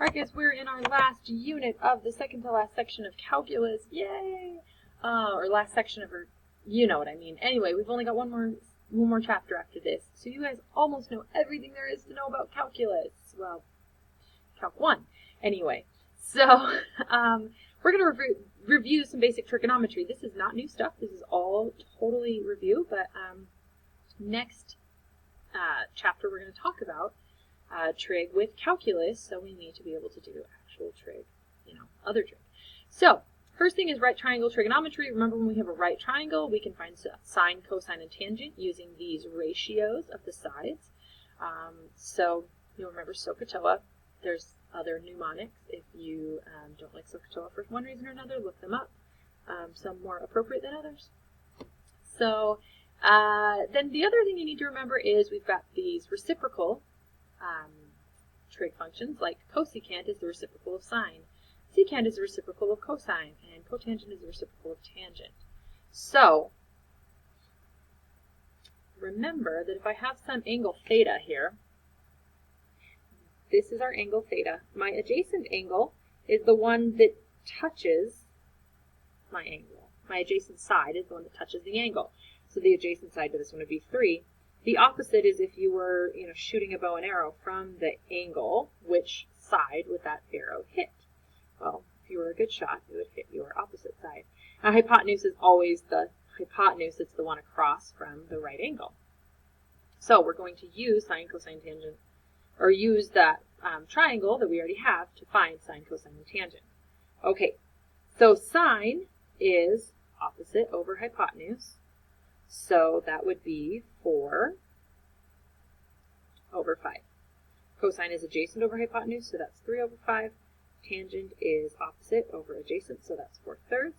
Alright guys, we're in our last unit of the second to last section of calculus. Yay! Or last section of her, you know what I mean. Anyway, we've only got one more chapter after this. So you guys almost know everything there is to know about calculus. Well, Calc 1. Anyway, so we're going to review some basic trigonometry. This is not new stuff. This is all totally review, but next chapter we're going to talk about trig with calculus, so we need to be able to do actual trig, other trig. So, first thing is right triangle trigonometry. Remember, when we have a right triangle, we can find sine, cosine, and tangent using these ratios of the sides. So, you'll remember SOHCAHTOA. There's other mnemonics. If you don't like SOHCAHTOA for one reason or another, look them up. Some more appropriate than others. So, then the other thing you need to remember is we've got these reciprocal trig functions, like cosecant is the reciprocal of sine, secant is the reciprocal of cosine, and cotangent is the reciprocal of tangent. So, remember that if I have some angle theta here, this is our angle theta. My adjacent angle is the one that touches my angle. My adjacent side is the one that touches the angle. So the adjacent side to this one would be 3. The opposite is if you were, shooting a bow and arrow from the angle, which side would that arrow hit? Well, if you were a good shot, it would hit your opposite side. Now, hypotenuse is always the hypotenuse. It's the one across from the right angle. So we're going to use sine, cosine, tangent, or use that triangle that we already have to find sine, cosine, and tangent. Okay, so sine is opposite over hypotenuse. So that would be 4 over 5. Cosine is adjacent over hypotenuse, so that's 3 over 5. Tangent is opposite over adjacent, so that's 4/3.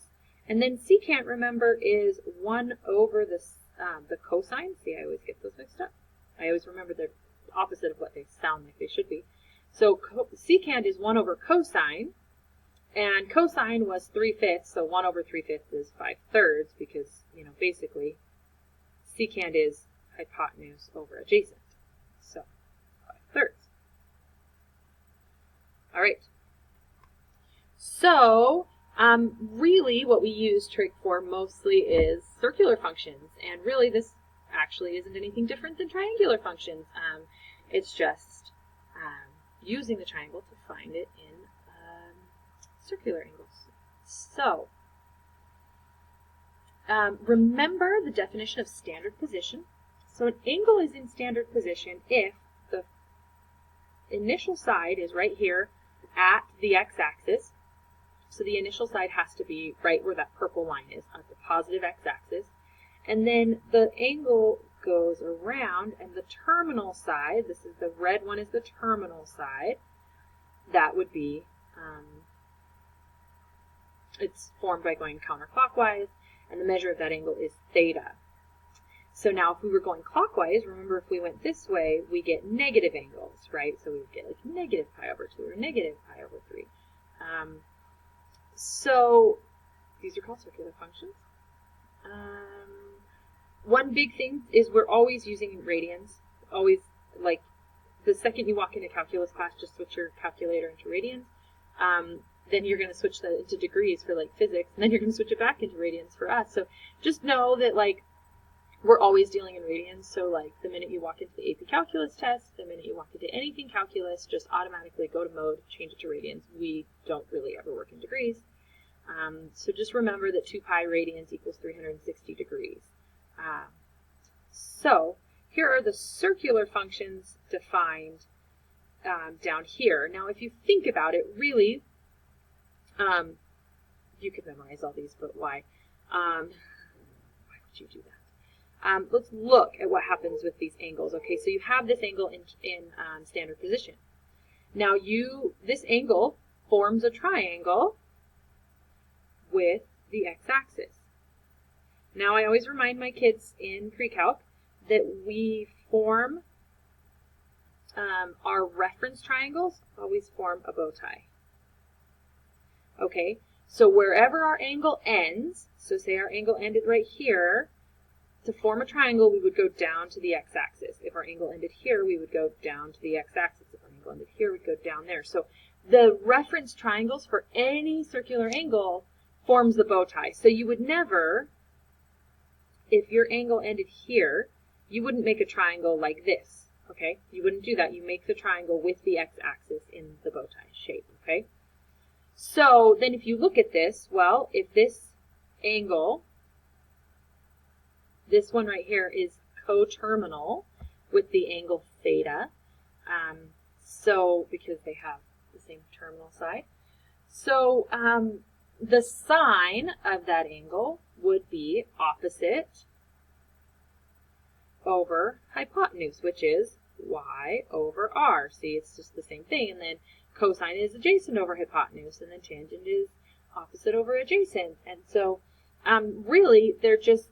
And then secant, remember, is 1 over the cosine. See, I always get those mixed up. I always remember they're opposite of what they sound like they should be. So secant is 1 over cosine, and cosine was 3/5, so 1 over 3/5 is 5/3, because, basically, secant is hypotenuse over adjacent, so 5/3. All right. So, really what we use trig for mostly is circular functions, and really this actually isn't anything different than triangular functions. It's just using the triangle to find it in circular angles. So, remember the definition of standard position. So an angle is in standard position if the initial side is right here at the x-axis. So the initial side has to be right where that purple line is, at the positive x-axis. And then the angle goes around, and the terminal side, this is the red one, is the terminal side. That would be, it's formed by going counterclockwise. And the measure of that angle is theta. So now if we were going clockwise, remember if we went this way, we get negative angles, right? So we would get like negative pi over 2 or negative pi over 3. So these are called circular functions. One big thing is we're always using radians. Always, like, the second you walk into calculus class, just switch your calculator into radians. Then you're going to switch that into degrees for, like, physics, and then you're going to switch it back into radians for us. So just know that, like, we're always dealing in radians. So, like, the minute you walk into the AP Calculus test, the minute you walk into anything calculus, just automatically go to mode, change it to radians. We don't really ever work in degrees. So just remember that 2 pi radians equals 360 degrees. So here are the circular functions defined down here. Now, if you think about it, really, you could memorize all these, but why? Why would you do that? Let's look at what happens with these angles. Okay, so you have this angle in standard position. Now, this angle forms a triangle with the x-axis. Now, I always remind my kids in pre-calc that we form our reference triangles, always form a bow tie. Okay, so wherever our angle ends, so say our angle ended right here, to form a triangle, we would go down to the x-axis. If our angle ended here, we would go down to the x-axis. If our angle ended here, we'd go down there. So the reference triangles for any circular angle forms the bow tie. So you would never, if your angle ended here, you wouldn't make a triangle like this, okay? You wouldn't do that. You make the triangle with the x-axis in the bow tie shape, okay? So then if you look at this, well, if this angle, this one right here, is coterminal with the angle theta, so because they have the same terminal side, so the sine of that angle would be opposite over hypotenuse, which is y over r. See, it's just the same thing. And then cosine is adjacent over hypotenuse, and then tangent is opposite over adjacent. And so really, they're just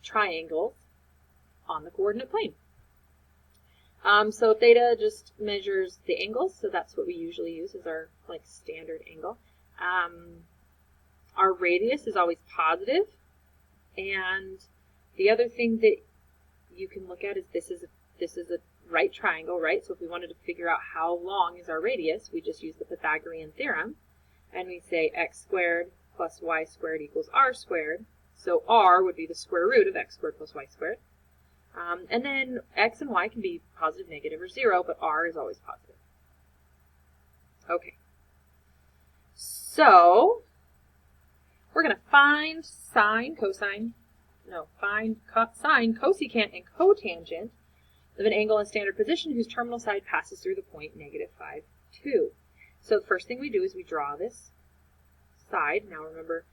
triangles on the coordinate plane. So theta just measures the angles, so that's what we usually use as our standard angle. Our radius is always positive, and the other thing that you can look at is this is a right triangle, right? So if we wanted to figure out how long is our radius, we just use the Pythagorean Theorem, and we say x squared plus y squared equals r squared. So r would be the square root of x squared plus y squared. And then x and y can be positive, negative, or 0, but r is always positive. Okay. So we're going to find sine, cosine, find sine, cosecant, and cotangent of an angle in standard position whose terminal side passes through the point -5, 2. So the first thing we do is we draw this side. Now remember,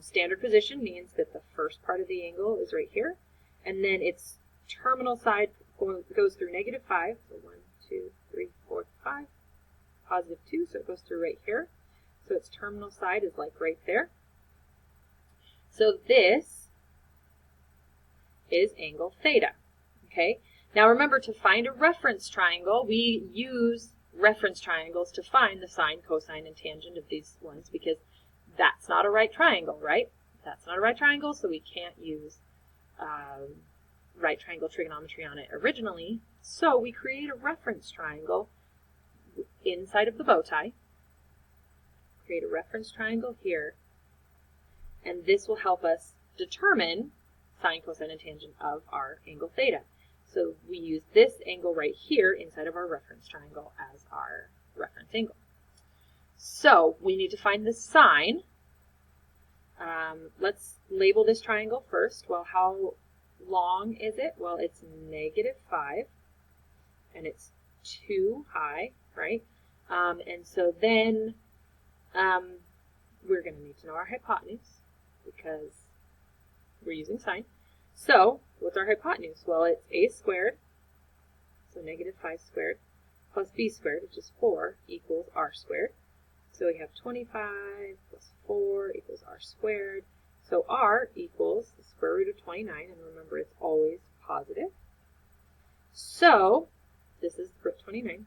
standard position means that the first part of the angle is right here, and then its terminal side goes through -5, so 1, 2, 3, 4, 5, positive 2, so it goes through right here. So its terminal side is like right there. So this is angle theta, okay? Now remember, to find a reference triangle, we use reference triangles to find the sine, cosine, and tangent of these ones, because that's not a right triangle, right? That's not a right triangle, so we can't use right triangle trigonometry on it originally. So we create a reference triangle inside of the bow tie. Create a reference triangle here, and this will help us determine sine, cosine, and tangent of our angle theta. So we use this angle right here inside of our reference triangle as our reference angle. So we need to find the sine. Let's label this triangle first. Well, how long is it? Well, it's -5, and it's 2 high, right? And so then we're going to need to know our hypotenuse, because we're using sine. So what's our hypotenuse? Well, it's a squared, so -5 squared, plus b squared, which is 4, equals r squared. So we have 25 plus 4 equals r squared. So r equals the square root of 29, and remember, it's always positive. So this is root 29.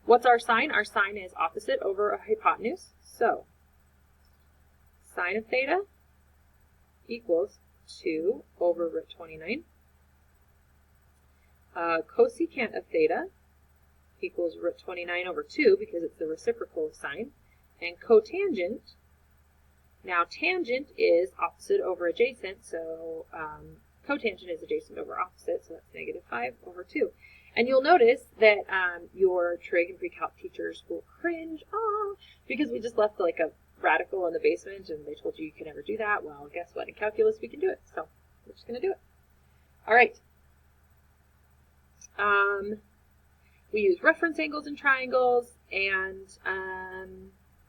What's our sine? Our sine is opposite over a hypotenuse. So sine of theta equals 2 over root 29. Cosecant of theta equals root 29 over 2, because it's the reciprocal of sine. And cotangent, now tangent is opposite over adjacent, so cotangent is adjacent over opposite, so that's -5 over 2. And you'll notice that your trig and pre-calc teachers will cringe, because we just left like a radical in the basement and they told you could never do that. Well, guess what? In calculus we can do it, so we're just going to do it. All right. We use reference angles and triangles, and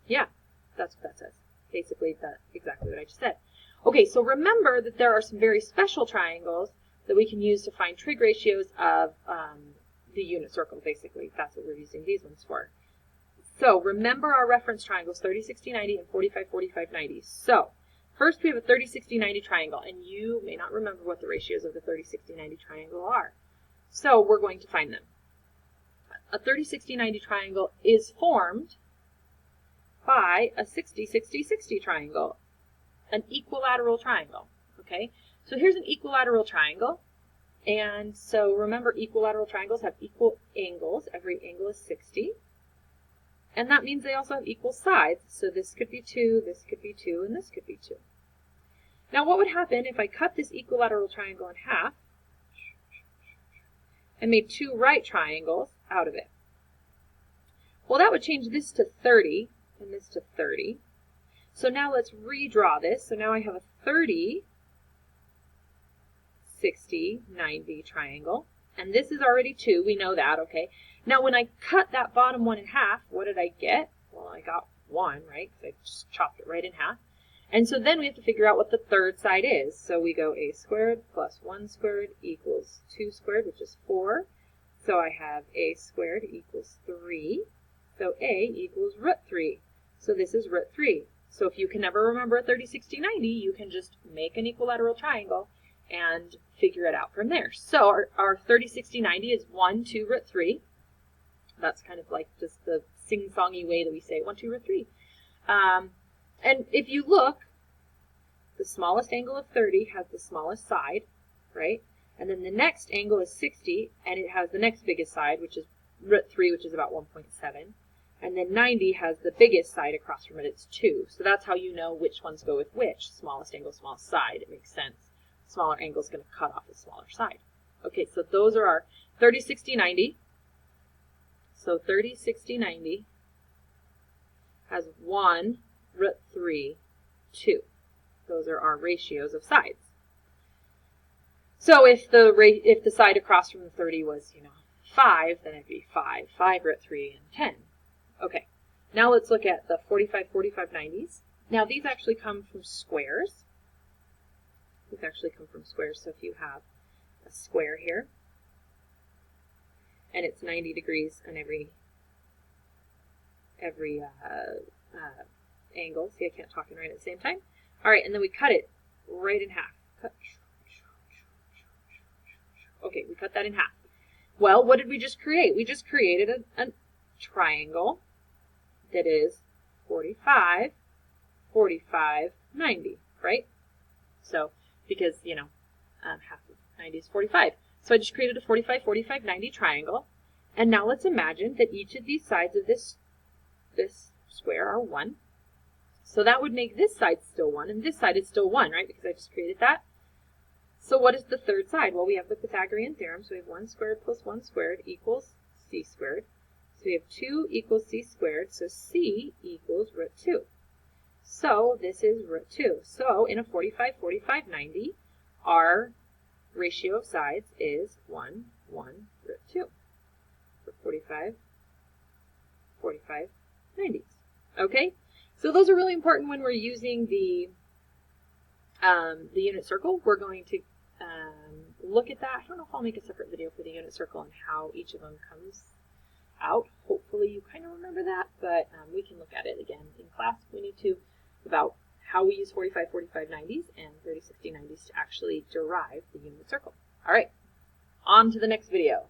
yeah, that's what that says. Basically, that's exactly what I just said. Okay, so remember that there are some very special triangles that we can use to find trig ratios of the unit circle, basically. That's what we're using these ones for. So remember our reference triangles, 30, 60, 90, and 45, 45, 90. So first we have a 30, 60, 90 triangle, and you may not remember what the ratios of the 30, 60, 90 triangle are. So we're going to find them. A 30, 60, 90 triangle is formed by a 60, 60, 60 triangle, an equilateral triangle, okay? So here's an equilateral triangle, And so remember, equilateral triangles have equal angles. Every angle is 60. And that means they also have equal sides. So this could be 2, this could be 2, and this could be 2. Now what would happen if I cut this equilateral triangle in half and made 2 right triangles out of it? Well, that would change this to 30 and this to 30. So now let's redraw this. So now I have a 30, 60, 90 triangle. And this is already 2. We know that, okay? Now when I cut that bottom one in half, what did I get? Well, I got 1, right? Because I just chopped it right in half. And so then we have to figure out what the third side is. So we go a squared plus 1 squared equals 2 squared, which is 4. So I have a squared equals 3. So a equals root 3. So this is root 3. So if you can never remember a 30, 60, 90, you can just make an equilateral triangle and figure it out from there. So our 30, 60, 90 is 1, 2, root 3. That's kind of like just the sing-songy way that we say 1, 2, root 3. And if you look, the smallest angle of 30 has the smallest side, right? And then the next angle is 60, and it has the next biggest side, which is root 3, which is about 1.7. And then 90 has the biggest side across from it, it's 2. So that's how you know which ones go with which. Smallest angle, smallest side. It makes sense. Smaller angle is going to cut off the smaller side. Okay, so those are our 30, 60, 90. So 30, 60, 90 has 1, root 3, 2. Those are our ratios of sides. So if the side across from the 30 was, 5, then it'd be 5, 5 root 3, and 10. Okay, now let's look at the 45, 45, 90s. Now these actually come from squares. These actually come from squares, so if you have a square here, and it's 90 degrees on every angle. See, I can't talk and write at the same time. All right, and then we cut it right in half. Okay, we cut that in half. Well, what did we just create? We just created a triangle that is 45, 45, 90, right? So, because, half of 90 is 45. So I just created a 45, 45, 90 triangle. And now let's imagine that each of these sides of this square are 1. So that would make this side still 1, and this side is still 1, right? Because I just created that. So what is the third side? Well, we have the Pythagorean Theorem. So we have 1 squared plus 1 squared equals c squared. So we have 2 equals c squared. So c equals root 2. So this is root 2. So in a 45, 45, 90, our ratio of sides is 1, 1, root 2. For 45, 45, 90s. Okay? So those are really important when we're using the unit circle. We're going to look at that. I don't know if I'll make a separate video for the unit circle and how each of them comes out. Hopefully you kind of remember that, but we can look at it again in class if we need to, about how we use 45, 45, 90s and 30, 60, 90s to actually derive the unit circle. All right, on to the next video.